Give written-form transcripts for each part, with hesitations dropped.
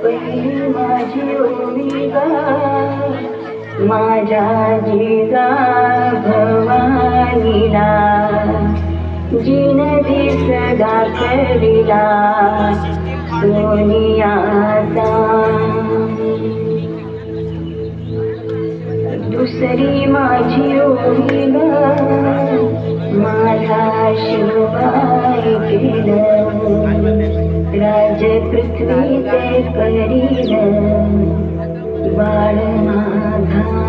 पहिली माझी ओविगा माझ्या जिजा भवानीला जिन दिस दाखविला सोनियाचा दुसरी माझी ओविगा माझा शिवबाई केलं राज पृथ्वीचे करील बाळ माझा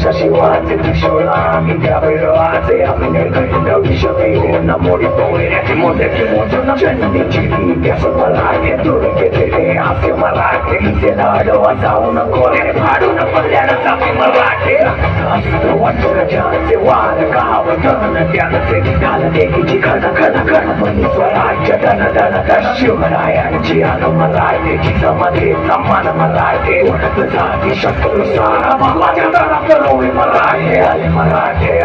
Shashiwate Tishola, Mikaberoate, Aminga, Vishabe, Namori Poe, Timothy, Jenny, Gasolake, Turkete, Afi Malake, Senado, Asauna, Kore, Paduna, Palana, Safi Malake, Astro, Wanturaja, Wada, Kawa, Dana, Diana, Kala, Chikana, Kana, Maniswara, Dana, Shumaraya, Giano Malake, Chisamade, Samana Malake, Pazati, Shakura, Malaka,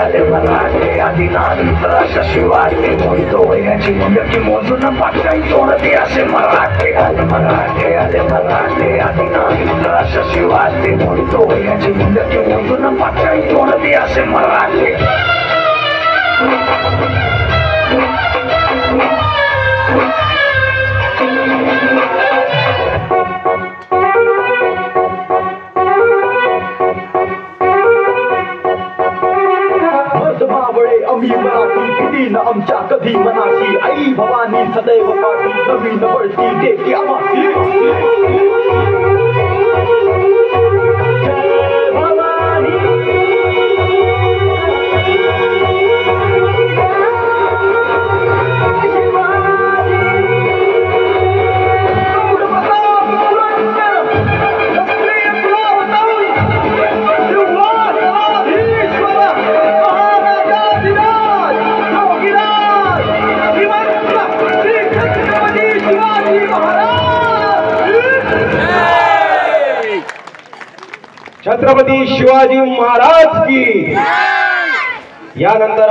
Ale Marate, Adinani, Rasha Shivate, Monto, and Chimozo, Napata, Sona, the Ase Marate, Ale Marate, Adinani, Rasha Shivate, Monto, and Chimozo, Napata, Sona, the Ase Marate. आमच्या कधी मनाशी आई आई भवानी सदैव पाठी नवीन बढती देते आम्हासी छत्रपती शिवाजी महाराज की यानंतर